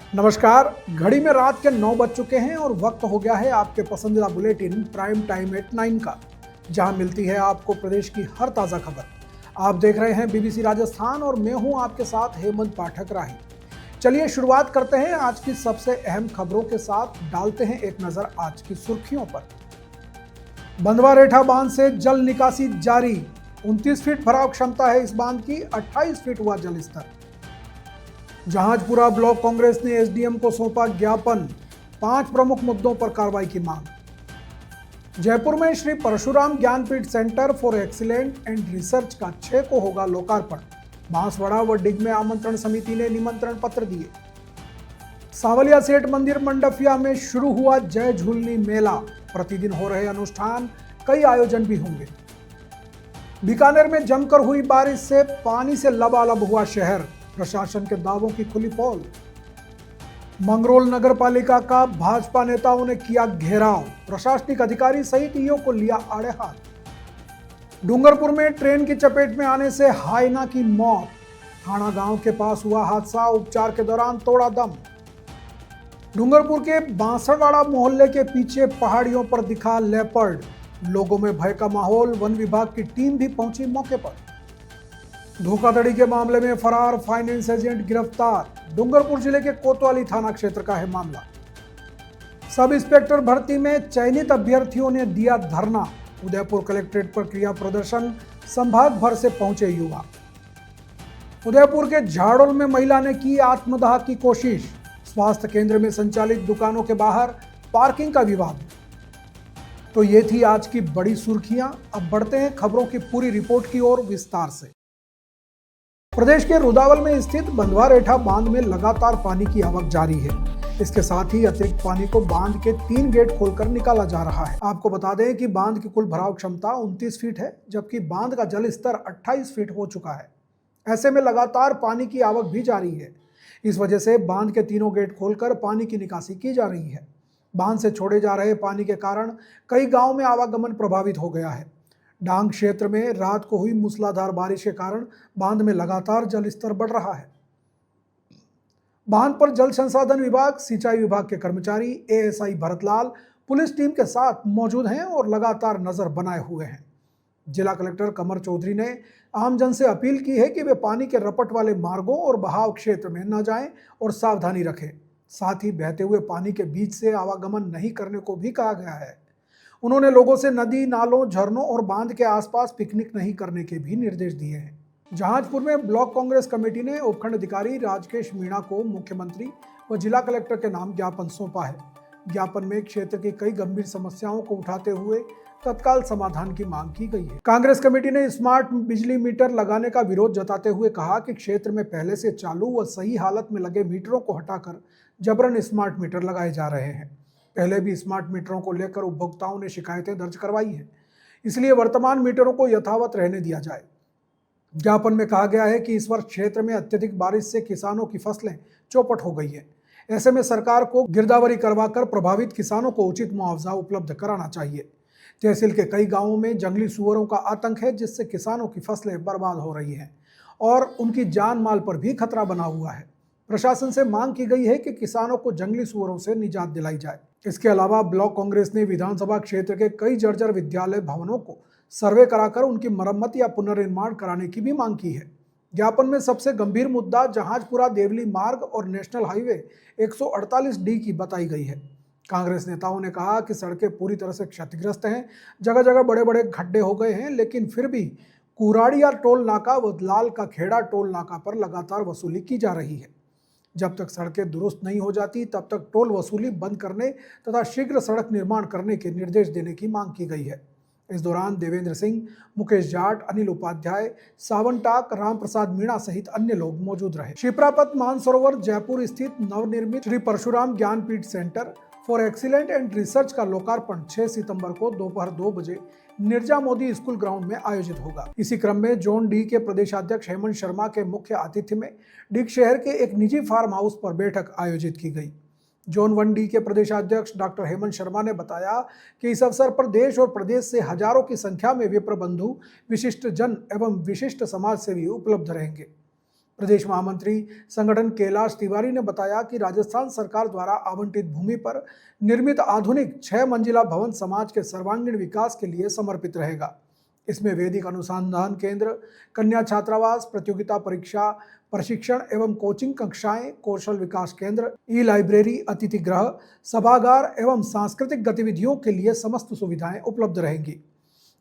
नमस्कार। घड़ी में रात के 9 बज चुके हैं और वक्त हो गया है आपके पसंदीदा बुलेटिन प्राइम टाइम एट 9 का, जहां मिलती है आपको प्रदेश की हर ताज़ा खबर। आप देख रहे हैं बीबीसी राजस्थान और मैं हूं आपके साथ हेमंत पाठक राही। चलिए शुरुआत करते हैं आज की सबसे अहम खबरों के साथ। डालते हैं एक नज़र आज की सुर्खियों पर। बंधवा रेठा बांध से जल निकासी जारी। 29 फीट भराव क्षमता है इस बांध की, 28 फीट हुआ जल स्तर। जहाजपुरा ब्लॉक कांग्रेस ने एसडीएम को सौंपा ज्ञापन, 5 प्रमुख मुद्दों पर कार्रवाई की मांग। जयपुर में Shri Parshuram Gyanpeeth centre for excellent and research का 6 को होगा लोकार्पण। बांसवाड़ा व डिग में आमंत्रण समिति ने निमंत्रण पत्र दिए। सावलिया सेठ मंदिर मंडपिया में शुरू हुआ जय झूलनी मेला, प्रतिदिन हो रहे अनुष्ठान, कई आयोजन भी होंगे। बीकानेर में जमकर हुई बारिश से पानी से लबालब हुआ शहर, प्रशासन के दावों की खुली पोल। मंगरोल नगर पालिका का भाजपा नेताओं ने किया घेराव, प्रशासनिक अधिकारी सहित ईओ को लिया आड़े हाथ। डूंगरपुर में ट्रेन की चपेट में आने से हाइना की मौत, थाना गांव के पास हुआ हादसा, उपचार के दौरान तोड़ा दम। डूंगरपुर के बांसवाड़ा मोहल्ले के पीछे पहाड़ियों पर दिखा लेपर्ड, लोगों में भय का माहौल, वन विभाग की टीम भी पहुंची मौके पर। धोखाधड़ी के मामले में फरार फाइनेंस एजेंट गिरफ्तार, डूंगरपुर जिले के कोतवाली थाना क्षेत्र का है मामला। सब इंस्पेक्टर भर्ती में चयनित अभ्यर्थियों ने दिया धरना, उदयपुर कलेक्ट्रेट पर किया प्रदर्शन, संभाग भर से पहुंचे युवा। उदयपुर के झाड़ोल में महिला ने की आत्मदाह की कोशिश, स्वास्थ्य केंद्र में संचालित दुकानों के बाहर पार्किंग का विवाद। तो ये थी आज की बड़ी सुर्खियां। अब बढ़ते हैं खबरों की पूरी रिपोर्ट की ओर विस्तार से। प्रदेश के रुदावल में स्थित बंधवा रेठा बांध में लगातार पानी की आवक जारी है। इसके साथ ही अतिरिक्त पानी को बांध के 3 गेट खोलकर निकाला जा रहा है। आपको बता दें कि बांध की कुल भराव क्षमता 29 फीट है, जबकि बांध का जल स्तर 28 फीट हो चुका है। ऐसे में लगातार पानी की आवक भी जारी है। इस वजह से बांध के तीनों गेट खोलकर पानी की निकासी की जा रही है। बांध से छोड़े जा रहे पानी के कारण कई गाँव में आवागमन प्रभावित हो गया है। डांग क्षेत्र में रात को हुई मूसलाधार बारिश के कारण बांध में लगातार जल स्तर बढ़ रहा है। बांध पर जल संसाधन विभाग, सिंचाई विभाग के कर्मचारी, एएसआई भरतलाल पुलिस टीम के साथ मौजूद हैं और लगातार नजर बनाए हुए हैं। जिला कलेक्टर कमर चौधरी ने आमजन से अपील की है कि वे पानी के रपट वाले मार्गों और बहाव क्षेत्र में न जाएं और सावधानी रखें। साथ ही बहते हुए पानी के बीच से आवागमन नहीं करने को भी कहा गया है। उन्होंने लोगों से नदी, नालों, झरनों और बांध के आसपास पिकनिक नहीं करने के भी निर्देश दिए हैं। जहाजपुर में ब्लॉक कांग्रेस कमेटी ने उपखंड अधिकारी राजकेश मीणा को मुख्यमंत्री व जिला कलेक्टर के नाम ज्ञापन सौंपा है। ज्ञापन में क्षेत्र की कई गंभीर समस्याओं को उठाते हुए तत्काल समाधान की मांग की गई है। कांग्रेस कमेटी ने स्मार्ट बिजली मीटर लगाने का विरोध जताते हुए कहा कि क्षेत्र में पहले से चालू व सही हालत में लगे मीटरों को हटाकर जबरन स्मार्ट मीटर लगाए जा रहे हैं। पहले भी स्मार्ट मीटरों को लेकर उपभोक्ताओं ने शिकायतें दर्ज करवाई हैं, इसलिए वर्तमान मीटरों को यथावत रहने दिया जाए। ज्ञापन में कहा गया है कि इस वर्ष क्षेत्र में अत्यधिक बारिश से किसानों की फसलें चौपट हो गई है। ऐसे में सरकार को गिरदावरी करवाकर प्रभावित किसानों को उचित मुआवजा उपलब्ध कराना चाहिए। तहसील के कई गाँवों में जंगली सुअरों का आतंक है, जिससे किसानों की फसलें बर्बाद हो रही हैं और उनकी जान माल पर भी खतरा बना हुआ है। प्रशासन से मांग की गई है कि किसानों को जंगली सुअरों से निजात दिलाई जाए। इसके अलावा ब्लॉक कांग्रेस ने विधानसभा क्षेत्र के कई जर्जर विद्यालय भवनों को सर्वे कराकर उनकी मरम्मत या पुनर्निर्माण कराने की भी मांग की है। ज्ञापन में सबसे गंभीर मुद्दा जहाजपुरा देवली मार्ग और नेशनल हाईवे 148D की बताई गई है। कांग्रेस नेताओं ने कहा कि सड़कें पूरी तरह से क्षतिग्रस्त हैं, जगह जगह बड़े बड़े खड्डे हो गए हैं, लेकिन फिर भी कुराड़िया टोल नाका व लाल का खेड़ा टोल नाका पर लगातार वसूली की जा रही है। जब तक सड़कें दुरुस्त नहीं हो जाती तब तक टोल वसूली बंद करने तथा शीघ्र सड़क निर्माण करने के निर्देश देने की मांग की गई है। इस दौरान देवेंद्र सिंह, मुकेश जाट, अनिल उपाध्याय, सावन टाक, राम प्रसाद मीणा सहित अन्य लोग मौजूद रहे। शिप्रापत मानसरोवर जयपुर स्थित नवनिर्मित Shri Parshuram Gyanpeeth centre for excellent and research का लोकार्पण 6 सितंबर को दोपहर 2 बजे निर्जा मोदी स्कूल ग्राउंड में आयोजित होगा। इसी क्रम में जोन डी के प्रदेशाध्यक्ष हेमंत शर्मा के मुख्य आतिथ्य में डिग शहर के एक निजी फार्म हाउस पर बैठक आयोजित की गई। जोन 1D के प्रदेशाध्यक्ष डॉक्टर हेमंत शर्मा ने बताया कि इस अवसर पर देश और प्रदेश से हजारों की संख्या में विप्र बंधु, विशिष्ट जन एवं विशिष्ट समाज सेवी उपलब्ध रहेंगे। प्रदेश महामंत्री संगठन कैलाश तिवारी ने बताया कि राजस्थान सरकार द्वारा आवंटित भूमि पर निर्मित आधुनिक 6 मंजिला भवन समाज के सर्वांगीण विकास के लिए समर्पित रहेगा। इसमें वैदिक अनुसंधान केंद्र, कन्या छात्रावास, प्रतियोगिता परीक्षा प्रशिक्षण एवं कोचिंग कक्षाएं, कौशल विकास केंद्र, ई लाइब्रेरी, अतिथि गृह, सभागार एवं सांस्कृतिक गतिविधियों के लिए समस्त सुविधाएं उपलब्ध रहेंगी।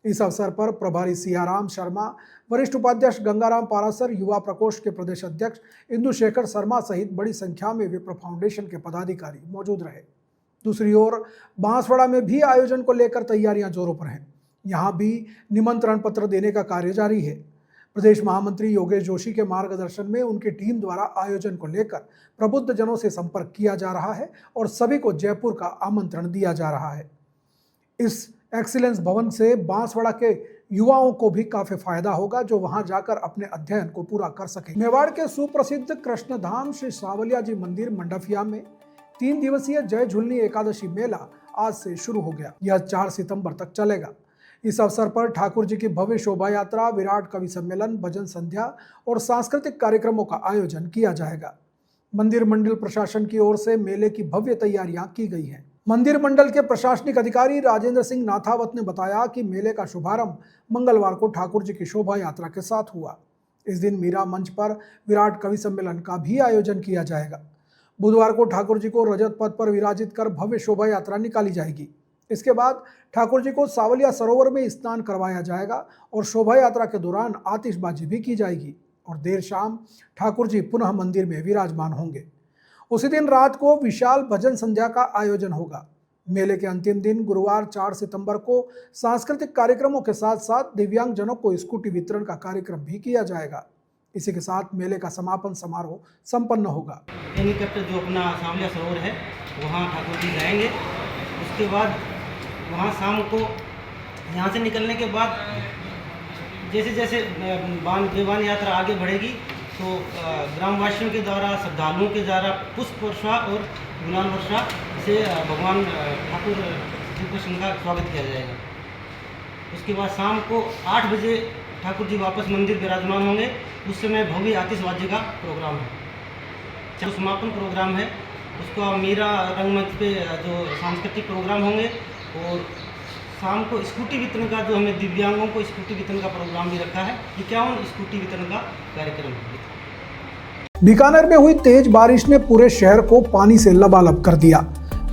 इस अवसर पर प्रभारी सियाराम शर्मा, वरिष्ठ उपाध्यक्ष गंगाराम पारासर, युवा प्रकोष्ठ के प्रदेश अध्यक्ष इंदु शेखर शर्मा सहित बड़ी संख्या में विप्र फाउंडेशन के पदाधिकारी मौजूद रहे। दूसरी ओर बांसवाड़ा में भी आयोजन को लेकर तैयारियां जोरों पर हैं। यहां भी निमंत्रण पत्र देने का कार्य जारी है। प्रदेश महामंत्री योगेश जोशी के मार्गदर्शन में उनकी टीम द्वारा आयोजन को लेकर प्रबुद्ध जनों से संपर्क किया जा रहा है और सभी को जयपुर का आमंत्रण दिया जा रहा है। इस एक्सीलेंस भवन से बांसवाड़ा के युवाओं को भी काफी फायदा होगा, जो वहां जाकर अपने अध्ययन को पूरा कर सके। मेवाड़ के सुप्रसिद्ध कृष्णधाम श्री सावलिया जी मंदिर मंडफिया में 3 दिवसीय जय झुलनी एकादशी मेला आज से शुरू हो गया। यह 4 सितंबर तक चलेगा। इस अवसर पर ठाकुर जी की भव्य शोभा यात्रा, विराट कवि सम्मेलन, भजन संध्या और सांस्कृतिक कार्यक्रमों का आयोजन किया जाएगा। मंदिर मंडल प्रशासन की ओर से मेले की भव्य तैयारियां की गई हैं। मंदिर मंडल के प्रशासनिक अधिकारी राजेंद्र सिंह नाथावत ने बताया कि मेले का शुभारंभ मंगलवार को ठाकुर जी की शोभा यात्रा के साथ हुआ। इस दिन मीरा मंच पर विराट कवि सम्मेलन का भी आयोजन किया जाएगा। बुधवार को ठाकुर जी को रजत पथ पर विराजित कर भव्य शोभा यात्रा निकाली जाएगी। इसके बाद ठाकुर जी को सावलिया सरोवर में स्नान करवाया जाएगा और शोभा यात्रा के दौरान आतिशबाजी भी की जाएगी और देर शाम ठाकुर जी पुनः मंदिर में विराजमान होंगे। उसी दिन रात को विशाल भजन संध्या का आयोजन होगा। मेले के अंतिम दिन गुरुवार 4 सितंबर को सांस्कृतिक कार्यक्रमों के साथ साथ दिव्यांग जनों को स्कूटी वितरण का कार्यक्रम भी किया जाएगा। इसी के साथ मेले का समापन समारोह संपन्न होगा। हेलीकॉप्टर जो अपना सावलिया सरोवर है वहाँ ठाकुर जी जाएंगे। उसके बाद वहाँ शाम को यहाँ से निकलने के बाद जैसे जैसे बेवान यात्रा आगे बढ़ेगी तो ग्रामवासियों के द्वारा, श्रद्धालुओं के द्वारा पुष्प वर्षा और गुलाल वर्षा से भगवान ठाकुर श्री कृष्ण का स्वागत किया जाएगा। उसके बाद शाम को 8 बजे ठाकुर जी वापस मंदिर विराजमान होंगे। उस समय भव्य आतिशबाजी का प्रोग्राम है। जो समापन प्रोग्राम है उसका मीरा रंगमंच पे जो सांस्कृतिक प्रोग्राम होंगे और शाम को स्कूटी वितरण का, जो हमें दिव्यांगों को स्कूटी वितरण का प्रोग्राम भी रखा है। 51 स्कूटी वितरण का कार्यक्रम है। बीकानेर में हुई तेज बारिश ने पूरे शहर को पानी से लबालब कर दिया।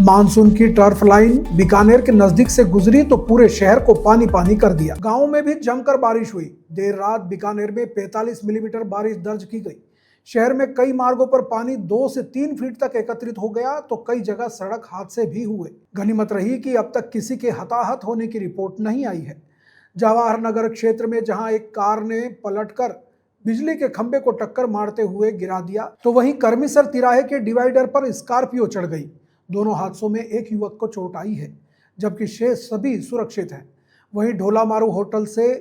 मानसून की टर्फ लाइन बीकानेर के नजदीक से गुजरी तो पूरे शहर को पानी पानी कर दिया। गांवों में भी जमकर बारिश हुई। देर रात बीकानेर में 45 मिलीमीटर बारिश दर्ज की गई। शहर में कई मार्गों पर पानी 2 से 3 फीट तक एकत्रित हो गया तो कई जगह सड़क हादसे भी हुए। गनीमत रही कि अब तक किसी के हताहत होने की रिपोर्ट नहीं आई है। जवाहर नगर क्षेत्र में जहां एक कार ने पलटकर बिजली के खंभे को टक्कर मारते हुए गिरा दिया तो वहीं करमीसर तिराहे के डिवाइडर पर स्कॉर्पियो चढ़ गई। दोनों हादसों में एक युवक को चोट आई है जबकि शेष सभी सुरक्षित हैं। वहीं ढोलामारू होटल से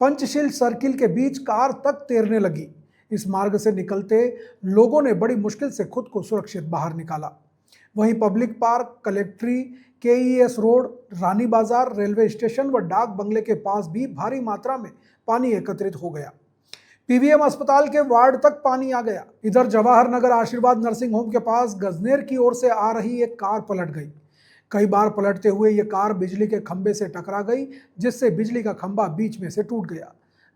पंचशील सर्किल के बीच कार तक तैरने लगी। इस मार्ग से निकलते लोगों ने बड़ी मुश्किल से खुद को सुरक्षित बाहर निकाला। वहीं पब्लिक पार्क, कलेक्ट्री, केईएस रोड, रानी बाजार, रेलवे स्टेशन व डाक बंगले के पास भी भारी मात्रा में पानी एकत्रित हो गया। पीवीएम अस्पताल के वार्ड तक पानी आ गया। इधर जवाहर नगर आशीर्वाद नर्सिंग होम के पास गजनेर की ओर से आ रही एक कार पलट गई। कई बार पलटते हुए ये कार बिजली के खंभे से टकरा गई जिससे बिजली का खंभा बीच में से टूट गया।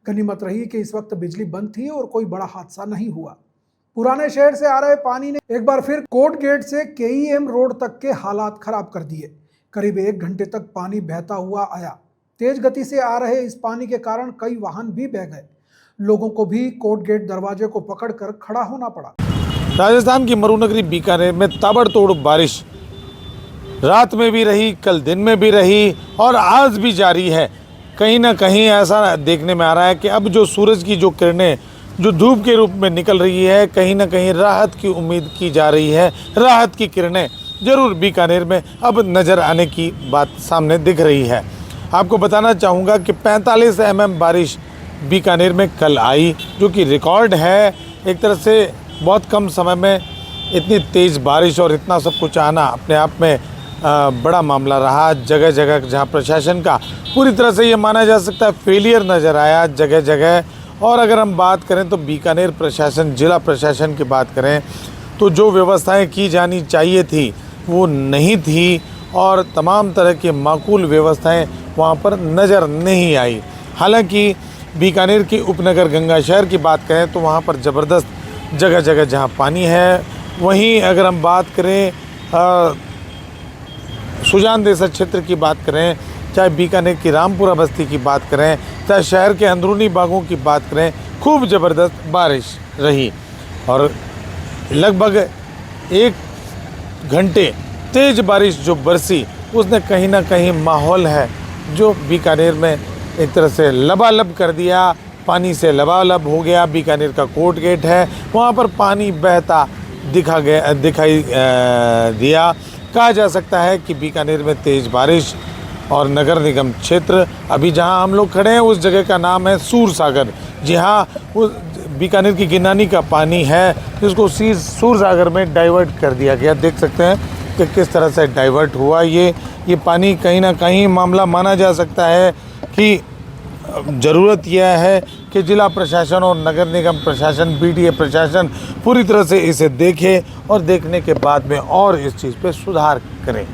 गनीमत रही कि इस वक्त बिजली बंद थी और कोई बड़ा हादसा नहीं हुआ। पुराने शहर से आ रहे पानी ने एक बार फिर कोर्ट गेट से केईएम रोड तक के हालात खराब कर दिए। करीब 1 घंटे तक पानी बहता हुआ आया। तेज गति से आ रहे इस पानी के कारण कई वाहन भी बह गए। लोगों को भी कोर्ट गेट दरवाजे को पकड़कर खड़ा होना पड़ा। राजस्थान की मरुनगरी बीकानेर में ताबड़तोड़ बारिश रात में भी रही, कल दिन में भी रही और आज भी जारी है। कहीं ना कहीं ऐसा देखने में आ रहा है कि अब जो सूरज की जो किरणें जो धूप के रूप में निकल रही है, कहीं ना कहीं राहत की उम्मीद की जा रही है। राहत की किरणें जरूर बीकानेर में अब नज़र आने की बात सामने दिख रही है। आपको बताना चाहूँगा कि 45 mm बारिश बीकानेर में कल आई, जो कि रिकॉर्ड है। एक तरह से बहुत कम समय में इतनी तेज़ बारिश और इतना सब कुछ आना अपने आप में बड़ा मामला रहा। जगह जगह जहां प्रशासन का पूरी तरह से ये माना जा सकता है फेलियर नज़र आया जगह जगह, और अगर हम बात करें तो बीकानेर प्रशासन, जिला प्रशासन की बात करें तो जो व्यवस्थाएं की जानी चाहिए थी वो नहीं थी और तमाम तरह की माकूल व्यवस्थाएं वहां पर नज़र नहीं आई। हालांकि बीकानेर की उपनगर गंगा शहर की बात करें तो वहां पर ज़बरदस्त जगह जगह जहां पानी है। वहीं अगर हम बात करें सुजान देसर क्षेत्र की बात करें, चाहे बीकानेर की रामपुरा बस्ती की बात करें, चाहे शहर के अंदरूनी भागों की बात करें, खूब ज़बरदस्त बारिश रही और लगभग 1 घंटे तेज़ बारिश जो बरसी उसने कहीं ना कहीं माहौल है जो बीकानेर में एक तरह से लबालब कर दिया, पानी से लबालब हो गया। बीकानेर का कोर्ट गेट है, वहाँ पर पानी बहता दिखाई दिया। कहा जा सकता है कि बीकानेर में तेज़ बारिश और नगर निगम क्षेत्र, अभी जहां हम लोग खड़े हैं उस जगह का नाम है सूरसागर। जी हाँ, उस बीकानेर की गिनानी का पानी है जिसको सूरसागर में डाइवर्ट कर दिया गया। देख सकते हैं कि किस तरह से डाइवर्ट हुआ ये पानी। कहीं ना कहीं मामला माना जा सकता है कि ज़रूरत यह है कि जिला प्रशासन और नगर निगम प्रशासन, बीडीए प्रशासन पूरी तरह से इसे देखे और देखने के बाद में और इस चीज़ पे सुधार करें।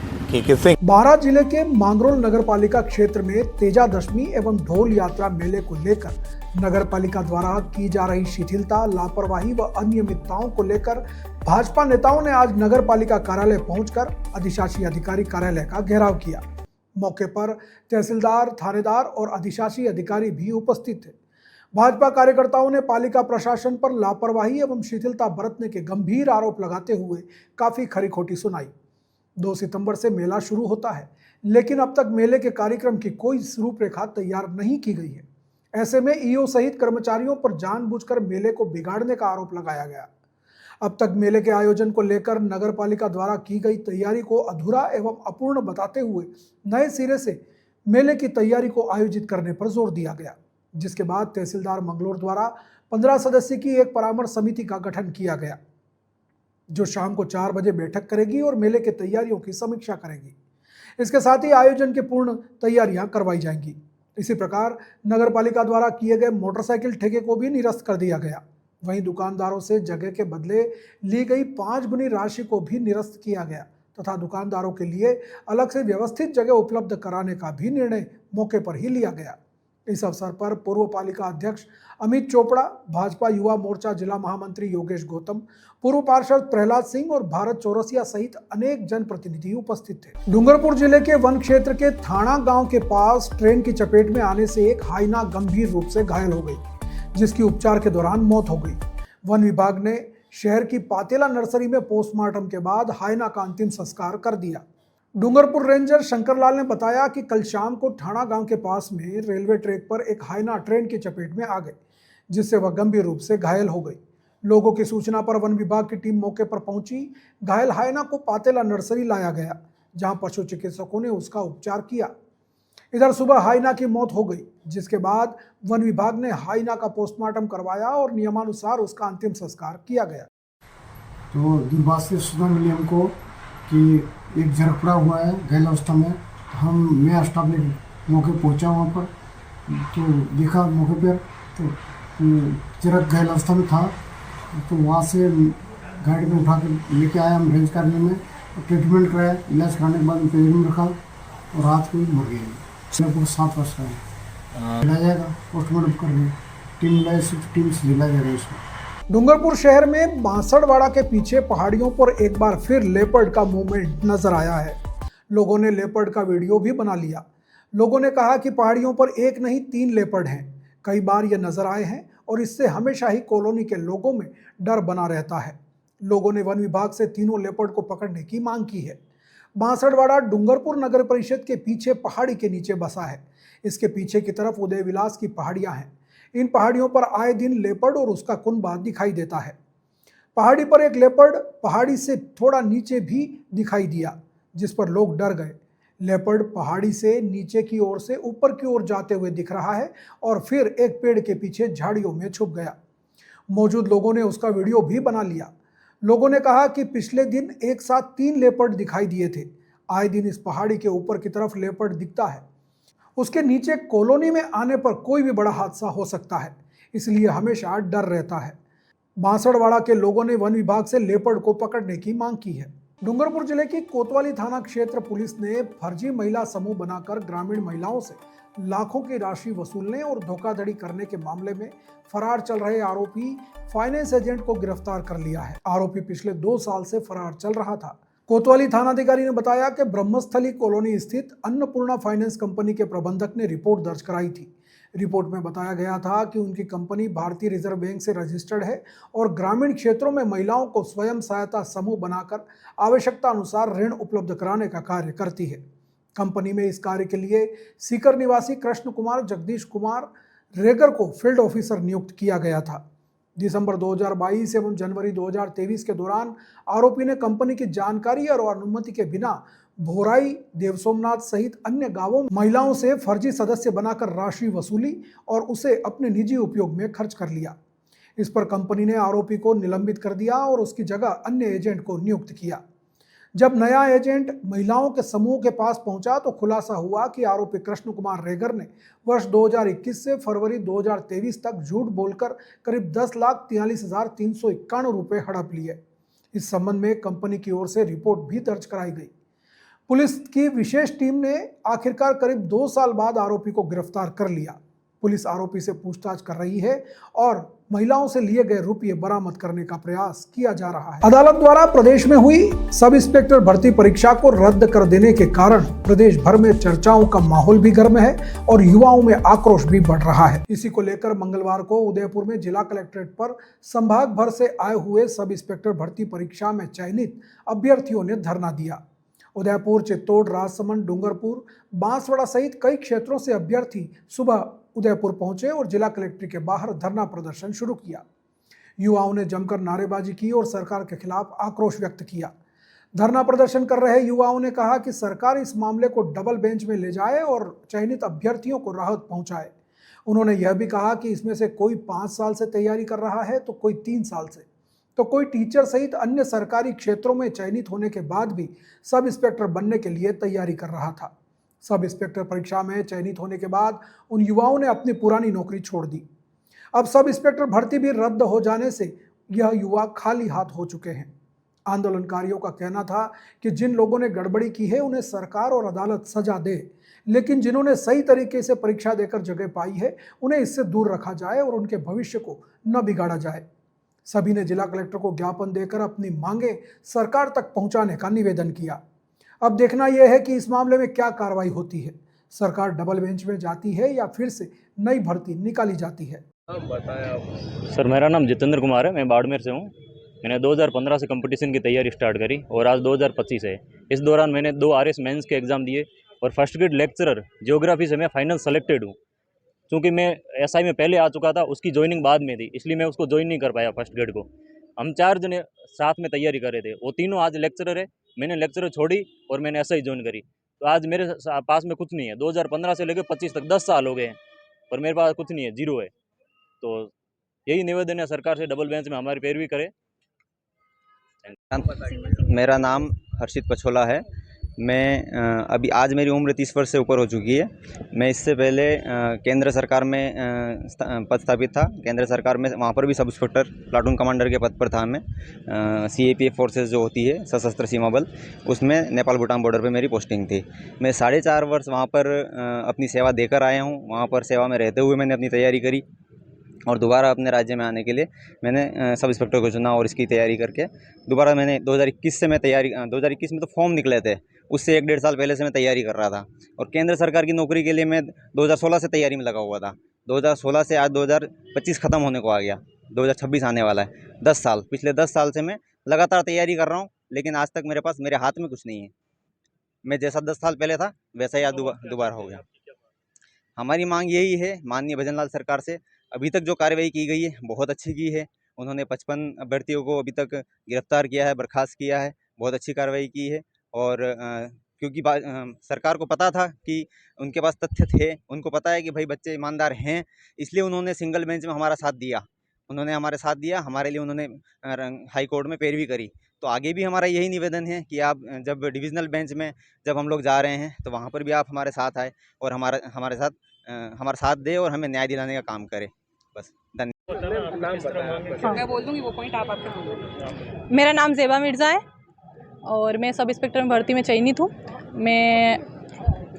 बारां जिले के मांगरोल नगर पालिका क्षेत्र में तेजा दशमी एवं ढोल यात्रा मेले को लेकर नगर पालिका द्वारा की जा रही शिथिलता, लापरवाही व अनियमितताओं को लेकर भाजपा नेताओं ने आज नगर पालिका कार्यालय पहुंचकर अधिशासी अधिकारी कार्यालय का घेराव किया। मौके पर तहसीलदार, थानेदार और अधिशासी अधिकारी भी उपस्थित थे। भाजपा कार्यकर्ताओं ने पालिका प्रशासन पर लापरवाही एवं शिथिलता बरतने के गंभीर आरोप लगाते हुए काफी खरी खोटी सुनाई। 2 सितंबर से मेला शुरू होता है, लेकिन अब तक मेले के कार्यक्रम की कोई रूपरेखा तैयार नहीं की गई है। ऐसे में ईओ सहित कर्मचारियों पर जानबूझकर मेले को बिगाड़ने का आरोप लगाया गया। अब तक मेले के आयोजन को लेकर नगर पालिका द्वारा की गई तैयारी को अधूरा एवं अपूर्ण बताते हुए नए सिरे से मेले की तैयारी को आयोजित करने पर जोर दिया गया, जिसके बाद तहसीलदार मंगलोर द्वारा 15 सदस्य की एक परामर्श समिति का गठन किया गया, जो शाम को 4 बजे बैठक करेगी और मेले की तैयारियों की समीक्षा करेगी। इसके साथ ही आयोजन की पूर्ण तैयारियां करवाई जाएंगी। इसी प्रकार नगर पालिका द्वारा किए गए मोटरसाइकिल ठेके को भी निरस्त कर दिया गया। वहीं दुकानदारों से जगह के बदले ली गई 5 गुनी राशि को भी निरस्त किया गया तथा दुकानदारों के लिए अलग से व्यवस्थित जगह उपलब्ध कराने का भी निर्णय मौके पर ही लिया गया। इस अवसर पर पूर्व पालिका अध्यक्ष अमित चोपड़ा, भाजपा युवा मोर्चा जिला महामंत्री योगेश गौतम, पूर्व पार्षद प्रहलाद सिंह और भारत चौरसिया सहित अनेक जनप्रतिनिधि उपस्थित थे। डूंगरपुर जिले के वन क्षेत्र के थाना गांव के पास ट्रेन की चपेट में आने से एक हाइना गंभीर रूप से घायल हो गई, जिसकी उपचार के दौरान मौत हो गई। वन विभाग ने शहर की पातेला नर्सरी में पोस्टमार्टम के बाद हाइना का अंतिम संस्कार कर दिया। डूंगरपुर रेंजर शंकरलाल ने बताया कि कल शाम को ठाणा गांव के पास में रेलवे ट्रैक पर एक हाइना ट्रेन की चपेट में आ गई, जिससे वह गंभीर रूप से घायल हो गई। लोगों की सूचना पर वन विभाग की टीम मौके पर पहुंची। घायल हाइना को पातेला नर्सरी लाया गया, जहां पशु चिकित्सकों ने उसका उपचार किया। इधर सुबह हाइना की मौत हो गई, जिसके बाद वन विभाग ने हाइना का पोस्टमार्टम करवाया और नियमानुसार उसका अंतिम संस्कार किया गया। तो दूरभाष से सूचना मिली हमको कि एक झरपड़ा हुआ है घायल अवस्था में। मैं स्टाफ ने मौके पहुंचा वहाँ पर, तो देखा मौके पर तो जरक घायल अवस्था में था। तो वहाँ से गाड़ी में उठा कर लेके आया हम रेंज करने में, ट्रीटमेंट कराया, इलाज कराने के बाद पेज में रखा और रात को ही मर गई। 7 वर्ष का है, मिला जाएगा पोस्टमार्टम करने, टीम से मिला जाएगा इसको। डूंगरपुर शहर में बांसड़वाड़ा के पीछे पहाड़ियों पर एक बार फिर लेपर्ड का मूवमेंट नजर आया है। लोगों ने लेपर्ड का वीडियो भी बना लिया। लोगों ने कहा कि पहाड़ियों पर एक नहीं 3 लेपर्ड हैं। कई बार ये नजर आए हैं और इससे हमेशा ही कॉलोनी के लोगों में डर बना रहता है। लोगों ने वन विभाग से तीनों लेपर्ड को पकड़ने की मांग की है। बांसड़वाड़ा डूंगरपुर नगर परिषद के पीछे पहाड़ी के नीचे बसा है। इसके पीछे की तरफ उदय विलास की पहाड़ियां हैं। इन पहाड़ियों पर आए दिन लेपर्ड और उसका कुनबा दिखाई देता है। पहाड़ी पर एक लेपर्ड पहाड़ी से थोड़ा नीचे भी दिखाई दिया, जिस पर लोग डर गए। लेपर्ड पहाड़ी से नीचे की ओर से ऊपर की ओर जाते हुए दिख रहा है और फिर एक पेड़ के पीछे झाड़ियों में छुप गया। मौजूद लोगों ने उसका वीडियो भी बना लिया। लोगों ने कहा कि पिछले दिन एक साथ 3 लेपर्ड दिखाई दिए थे। आए दिन इस पहाड़ी के ऊपर की तरफ लेपर्ड दिखता है। उसके नीचे कॉलोनी में आने पर कोई भी बड़ा हादसा हो सकता है। इसलिए हमेशा डर रहता है। बांसड़वाड़ा के लोगों ने वन विभाग से लेपर्ड को पकड़ने की मांग की है। डूंगरपुर जिले की कोतवाली थाना क्षेत्र पुलिस ने फर्जी महिला समूह बनाकर ग्रामीण महिलाओं से लाखों की राशि वसूलने और धोखाधड़ी करने के मामले में फरार चल रहे आरोपी फाइनेंस एजेंट को गिरफ्तार कर लिया है। आरोपी पिछले 2 साल से फरार चल रहा था। कोतवाली थानाधिकारी ने बताया कि ब्रह्मस्थली कॉलोनी स्थित अन्नपूर्णा फाइनेंस कंपनी के प्रबंधक ने रिपोर्ट दर्ज कराई थी। रिपोर्ट में बताया गया था कि उनकी कंपनी भारतीय रिजर्व बैंक से रजिस्टर्ड है और ग्रामीण क्षेत्रों में महिलाओं को स्वयं सहायता समूह बनाकर आवश्यकता अनुसार ऋण उपलब्ध कराने का कार्य करती है। कंपनी में इस कार्य के लिए सीकर निवासी कृष्ण कुमार जगदीश कुमार रेगर को फील्ड ऑफिसर नियुक्त किया गया था। दिसंबर 2022 एवं जनवरी 2023 के दौरान आरोपी ने कंपनी की जानकारी और अनुमति के बिना भोराई, देवसोमनाथ सहित अन्य गांवों में महिलाओं से फर्जी सदस्य बनाकर राशि वसूली और उसे अपने निजी उपयोग में खर्च कर लिया। इस पर कंपनी ने आरोपी को निलंबित कर दिया और उसकी जगह अन्य एजेंट को नियुक्त किया। जब नया एजेंट महिलाओं के समूह के पास पहुंचा तो खुलासा हुआ कि आरोपी कृष्ण कुमार रेगर ने वर्ष 2021 से फरवरी 2023 तक झूठ बोलकर करीब 10,43,351 रुपये हड़प लिए। इस संबंध में कंपनी की ओर से रिपोर्ट भी दर्ज कराई गई। पुलिस की विशेष टीम ने आखिरकार करीब 2 साल बाद आरोपी को गिरफ्तार कर लिया। पुलिस आरोपी से पूछताछ कर रही है और महिलाओं से लिए गए रुपये बरामद करने का प्रयास किया जा रहा है। अदालत द्वारा प्रदेश में हुई सब इंस्पेक्टर भर्ती परीक्षा को रद्द कर देने के कारण प्रदेश भर में चर्चाओं का माहौल भी गर्म है और युवाओं में आक्रोश भी बढ़ रहा है। इसी को लेकर मंगलवार को उदयपुर में जिला कलेक्ट्रेट पर संभाग भर से आए हुए सब इंस्पेक्टर भर्ती परीक्षा में चयनित अभ्यर्थियों ने धरना दिया। उदयपुर, चित्तौड़, राजसमंद, डूंगरपुर, बांसवाड़ा सहित कई क्षेत्रों से अभ्यर्थी सुबह उदयपुर पहुंचे और जिला कलेक्ट्रेट के बाहर धरना प्रदर्शन शुरू किया। युवाओं ने जमकर नारेबाजी की और सरकार के खिलाफ आक्रोश व्यक्त किया। धरना प्रदर्शन कर रहे युवाओं ने कहा कि सरकार इस मामले को डबल बेंच में ले जाए और चयनित अभ्यर्थियों को राहत पहुंचाए। उन्होंने यह भी कहा कि इसमें से कोई 5 साल से तैयारी कर रहा है तो कोई 3 साल से, तो कोई टीचर सहित अन्य सरकारी क्षेत्रों में चयनित होने के बाद भी सब इंस्पेक्टर बनने के लिए तैयारी कर रहा था। सब इंस्पेक्टर परीक्षा में चयनित होने के बाद उन युवाओं ने अपनी पुरानी नौकरी छोड़ दी। अब सब इंस्पेक्टर भर्ती भी रद्द हो जाने से यह युवा खाली हाथ हो चुके हैं। आंदोलनकारियों का कहना था कि जिन लोगों ने गड़बड़ी की है उन्हें सरकार और अदालत सजा दे, लेकिन जिन्होंने सही तरीके से परीक्षा देकर जगह पाई है उन्हें इससे दूर रखा जाए और उनके भविष्य को न बिगाड़ा जाए। सभी ने जिला कलेक्टर को ज्ञापन देकर अपनी मांगे सरकार तक पहुंचाने का निवेदन किया। अब देखना यह है कि इस मामले में क्या कार्रवाई होती है। सरकार डबल बेंच में जाती है या फिर से नई भर्ती निकाली जाती है। सर, मेरा नाम जितेंद्र कुमार है, मैं बाड़मेर से हूँ। मैंने 2015 से कंपटीशन की तैयारी स्टार्ट करी और आज 2025 है। इस दौरान मैंने 2 RS मेंस के एग्ज़ाम दिए और फर्स्ट ग्रेड लेक्चरर जियोग्राफी से मैं फाइनल सेलेक्टेड हूँ। क्योंकि मैं SI में पहले आ चुका था, उसकी ज्वाइनिंग बाद में थी, इसलिए मैं उसको ज्वाइन नहीं कर पाया फर्स्ट ग्रेड को। हम 4 जने साथ में तैयारी कर रहे थे, वो तीनों आज लेक्चरर है। मैंने लेक्चरर छोड़ी और मैंने SI ज्वाइन करी, तो आज मेरे पास में कुछ नहीं है। 2015 से लेकर 25 तक 10 साल हो गए हैं और मेरे पास कुछ नहीं है, जीरो है। तो यही निवेदन है सरकार से, डबल बेंच में हमारी पैरवी करे। मेरा नाम हर्षित पछोला है। मैं अभी आज मेरी उम्र 30 वर्ष से ऊपर हो चुकी है। मैं इससे पहले केंद्र सरकार में पद स्थापित था। केंद्र सरकार में वहाँ पर भी सब इंस्पेक्टर प्लाटून कमांडर के पद पर था मैं। CAPF फोर्सेस जो होती है, सशस्त्र सीमा बल, उसमें नेपाल भूटान बॉर्डर पे मेरी पोस्टिंग थी। मैं 4.5 वर्ष वहाँ पर अपनी सेवा देकर आया हूँ। वहाँ पर सेवा में रहते हुए मैंने अपनी तैयारी करी और दोबारा अपने राज्य में आने के लिए मैंने सब इंस्पेक्टर को चुना और इसकी तैयारी करके दोबारा मैंने 2021 से मैं तैयारी 2021 में तो फॉर्म निकले थे, उससे 1-1.5 साल पहले से मैं तैयारी कर रहा था। और केंद्र सरकार की नौकरी के लिए मैं 2016 से तैयारी में लगा हुआ था। 2016 से आज 2025 ख़त्म होने को आ गया, 2026 आने वाला है। 10 साल, पिछले 10 साल से मैं लगातार तैयारी कर रहा हूँ, लेकिन आज तक मेरे हाथ में कुछ नहीं है। मैं जैसा 10 साल पहले था वैसा ही आज दोबारा हो गया। हमारी मांग यही है माननीय भजनलाल सरकार से, अभी तक जो कार्रवाई की गई है बहुत अच्छी की है। उन्होंने 55 अभ्यर्थियों को अभी तक गिरफ्तार किया है, बर्खास्त किया है, बहुत अच्छी कार्रवाई की है। और क्योंकि सरकार को पता था कि उनके पास तथ्य थे, उनको पता है कि भाई बच्चे ईमानदार हैं, इसलिए उन्होंने सिंगल बेंच में हमारा साथ दिया। उन्होंने हमारे साथ दिया, हमारे लिए उन्होंने हाई कोर्ट में पैरवी करी। तो आगे भी हमारा यही निवेदन है कि आप जब डिविजनल बेंच में जब हम लोग जा रहे हैं तो वहाँ पर भी आप हमारे साथ आए और हमारा साथ दें और हमें न्याय दिलाने का काम करें। बस धन्यवाद। मैं बोल दूंगी वो पॉइंट, आप आपके बोलो। मेरा नाम ज़ेबा मिर्ज़ा है और मैं सब इंस्पेक्टर में भर्ती में चयनित हूँ।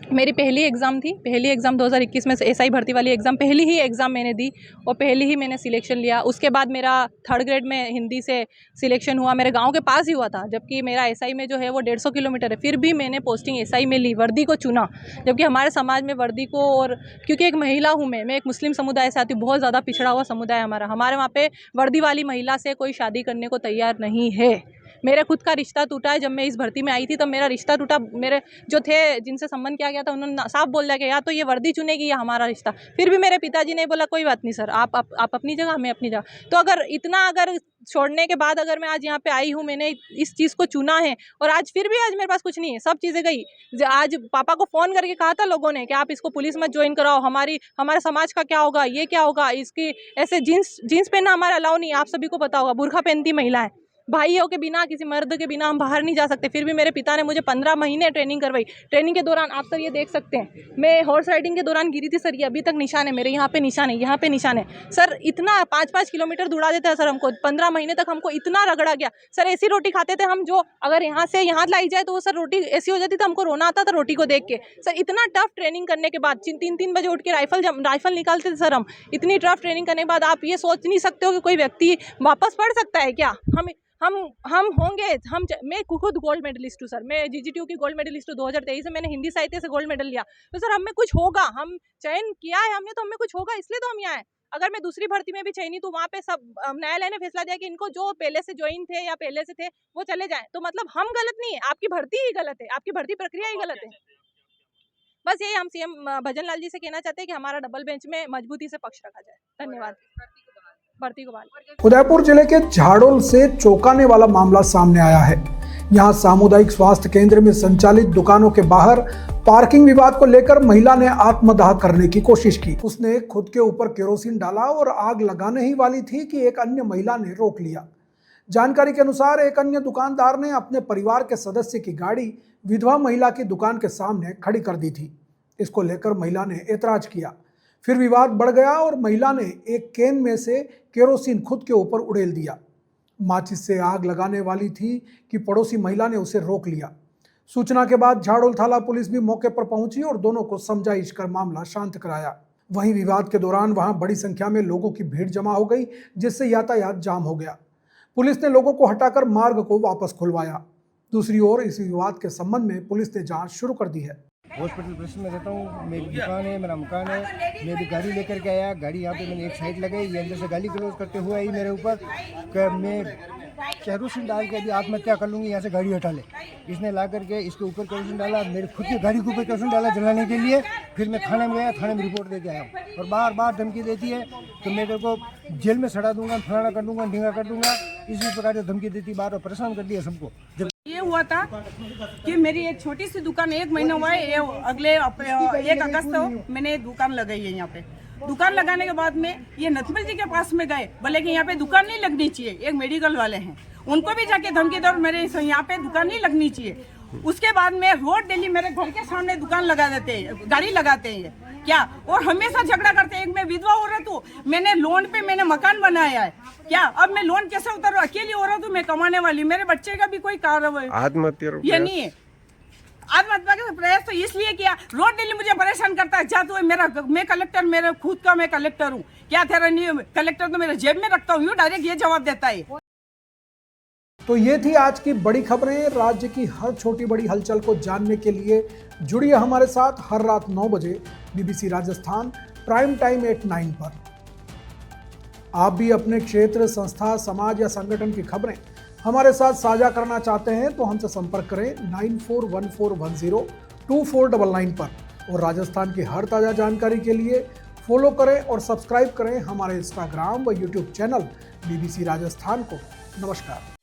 मेरी पहली एग्ज़ाम 2021 में एसआई भर्ती वाली एग्ज़ाम, पहली ही एग्ज़ाम मैंने दी और पहली ही मैंने सिलेक्शन लिया। उसके बाद मेरा 3rd ग्रेड में हिंदी से सिलेक्शन हुआ, मेरे गांव के पास ही हुआ था, जबकि मेरा एसआई में जो है वो 150 किलोमीटर है। फिर भी मैंने पोस्टिंग एसआई में ली, वर्दी को चुना, जबकि हमारे समाज में वर्दी को, और क्योंकि एक महिला हूँ मैं एक मुस्लिम समुदाय से आती हूँ, बहुत ज़्यादा पिछड़ा हुआ समुदाय हमारे वहाँ पर वर्दी वाली महिला से कोई शादी करने को तैयार नहीं है। मेरे खुद का रिश्ता टूटा है। जब मैं इस भर्ती में आई थी तब मेरा रिश्ता टूटा। मेरे जो थे जिनसे संबंध किया गया था उन्होंने साफ बोल दिया कि या तो ये वर्दी चुनेगी या हमारा रिश्ता। फिर भी मेरे पिताजी ने बोला कोई बात नहीं सर, आप अपनी जगह, मैं अपनी जगह। तो अगर छोड़ने के बाद अगर मैं आज यहाँ पे आई हूँ, मैंने इस चीज़ को चुना है और आज फिर भी आज मेरे पास कुछ नहीं है, सब चीज़ें गई। आज पापा को फ़ोन करके कहा था लोगों ने कि आप इसको पुलिस में ज्वाइन कराओ, हमारे समाज का क्या होगा, ये क्या होगा, इसकी ऐसे जीन्स पहनना हमारा अलाउ नहीं है, आप सभी को पता होगा, बुर्खा पहनती महिला है, भाइयों के बिना, किसी मर्द के बिना हम बाहर नहीं जा सकते। फिर भी मेरे पिता ने मुझे 15 महीने ट्रेनिंग करवाई। ट्रेनिंग के दौरान आप सर ये देख सकते हैं, मैं हॉर्स राइडिंग के दौरान गिरी थी सर, ये अभी तक निशान है मेरे, यहाँ पे निशान है, यहाँ पे निशान है सर। इतना 5-5 किलोमीटर दौड़ा देता है सर हमको, 15 महीने तक हमको इतना रगड़ा गया सर। ऐसी रोटी खाते थे हम जो अगर यहाँ से यहाँ लाई जाए तो वो सर रोटी ऐसी हो जाती थी, हमको रोना आता था रोटी को देख के सर। इतना टफ ट्रेनिंग करने के बाद 3 बजे उठ के राइफल निकालते थे सर हम। इतनी टफ ट्रेनिंग करने के बाद आप ये सोच नहीं सकते हो कि कोई व्यक्ति वापस पढ़ सकता है क्या। हम होंगे, मैं खुद गोल्ड मेडलिस्ट हूँ सर, मैं जीजीटीयू की गोल्ड मेडलिस्ट हूँ 2023 में, मैंने हिंदी साहित्य से गोल्ड मेडल लिया। तो सर हमें कुछ होगा, हम चयन किया है हमने, तो हमें कुछ होगा, इसलिए तो हम यहाँ आए। अगर मैं दूसरी भर्ती में भी चयनी तो वहाँ पे सब न्यायालय ने फैसला दिया कि इनको जो पहले से ज्वाइन थे या पहले से थे वो चले जाएं, तो मतलब हम गलत नहीं है, आपकी भर्ती ही गलत है, आपकी भर्ती प्रक्रिया ही गलत है। बस यही हम सीएम भजन लाल जी से कहना चाहते हैं कि हमारा डबल बेंच में मजबूती से पक्ष रखा जाए। धन्यवाद। भर्ती को बहाल। उदयपुर जिले के झाड़ोल से चौंकाने वाला मामला सामने आया है। यहां सामुदायिक स्वास्थ्य केंद्र में संचालित दुकानों के बाहर पार्किंग विवाद को लेकर महिला ने आत्मदाह करने की कोशिश की। उसने खुद के ऊपर केरोसिन डाला और आग लगाने ही वाली थी कि एक अन्य महिला ने रोक लिया। जानकारी के अनुसार एक अन्य दुकानदार ने अपने परिवार के सदस्य की गाड़ी विधवा महिला की दुकान के सामने खड़ी कर दी थी। इसको लेकर महिला ने एतराज किया, फिर विवाद बढ़ गया और महिला ने एक कैन में से केरोसिन खुद के ऊपर उड़ेल दिया। माचिस से आग लगाने वाली थी कि पड़ोसी महिला ने उसे रोक लिया। सूचना के बाद झाड़ोल थाना पुलिस भी मौके पर पहुंची और दोनों को समझाइश कर मामला शांत कराया। वहीं विवाद के दौरान वहां बड़ी संख्या में लोगों की भीड़ जमा हो गई, जिससे यातायात जाम हो गया। पुलिस ने लोगों को हटाकर मार्ग को वापस खुलवाया। दूसरी ओर इस विवाद के संबंध में पुलिस ने जांच शुरू कर दी है। हॉस्पिटल परिसर में रहता हूँ, मेरी दुकान है, मेरा मकान है। मैं भी गाड़ी लेकर के आया, गाड़ी यहाँ पे मैंने एक साइड लगाई, ये अंदर से गाली क्लोज करते हुए आई मेरे ऊपर कि मैं केरोसिन डाल के अभी आत्महत्या कर लूँगी, यहाँ से गाड़ी हटा ले। इसने ला करके इसके ऊपर केरोसिन डाला, मेरी खुद की गाड़ी के ऊपर केरोसिन डाला जलाने के लिए। फिर मैं थाने में गया, थाने में रिपोर्ट दे के आया और बार बार धमकी देती है कि मैं तेरे को जेल में सड़ा दूंगा, फलाना कर दूंगा, ढींगा कर दूंगा, इसी प्रकार से धमकी देती, बार बार परेशान कर दिया सबको। ये हुआ था कि मेरी एक छोटी सी दुकान 1 महीना हुआ है, ये अगले 1 अगस्त को मैंने दुकान लगाई है। यहाँ पे दुकान लगाने के बाद में ये नथमल जी के पास में गए, बोले कि यहाँ पे दुकान नहीं लगनी चाहिए, एक मेडिकल वाले हैं, उनको भी जाके धमकी दो, मेरे यहाँ पे दुकान नहीं लगनी चाहिए। उसके बाद में रोड डेली मेरे घर के सामने दुकान लगा देते हैं, गाड़ी लगाते हैं क्या, और हमेशा झगड़ा करते हैं। एक मैं विधवा औरत हूँ, मैंने लोन पे मैंने मकान बनाया है क्या, अब मैं लोन कैसे उतारूँ, अकेली औरत हूँ, मैं कमाने वाली, मेरे बच्चे का भी कोई कार्य आत्महत्या ये नहीं है। आत्महत्या का प्रयास तो इसलिए किया, रोड डेली मुझे परेशान करता है, जा तो मैं कलेक्टर, मेरा खुद का मैं कलेक्टर हूँ क्या, तेरा नहीं कलेक्टर तो मेरे जेब में रखता हूँ, डायरेक्ट ये जवाब देता है। तो ये थी आज की बड़ी खबरें। राज्य की हर छोटी बड़ी हलचल को जानने के लिए जुड़िए हमारे साथ हर रात 9 बजे बीबीसी राजस्थान प्राइम टाइम 8/9 पर। आप भी अपने क्षेत्र, संस्था, समाज या संगठन की खबरें हमारे साथ साझा करना चाहते हैं तो हमसे संपर्क करें 9414102499 पर। और राजस्थान की हर ताज़ा जानकारी के लिए फॉलो करें और सब्सक्राइब करें हमारे इंस्टाग्राम व यूट्यूब चैनल बीबीसी राजस्थान को। नमस्कार।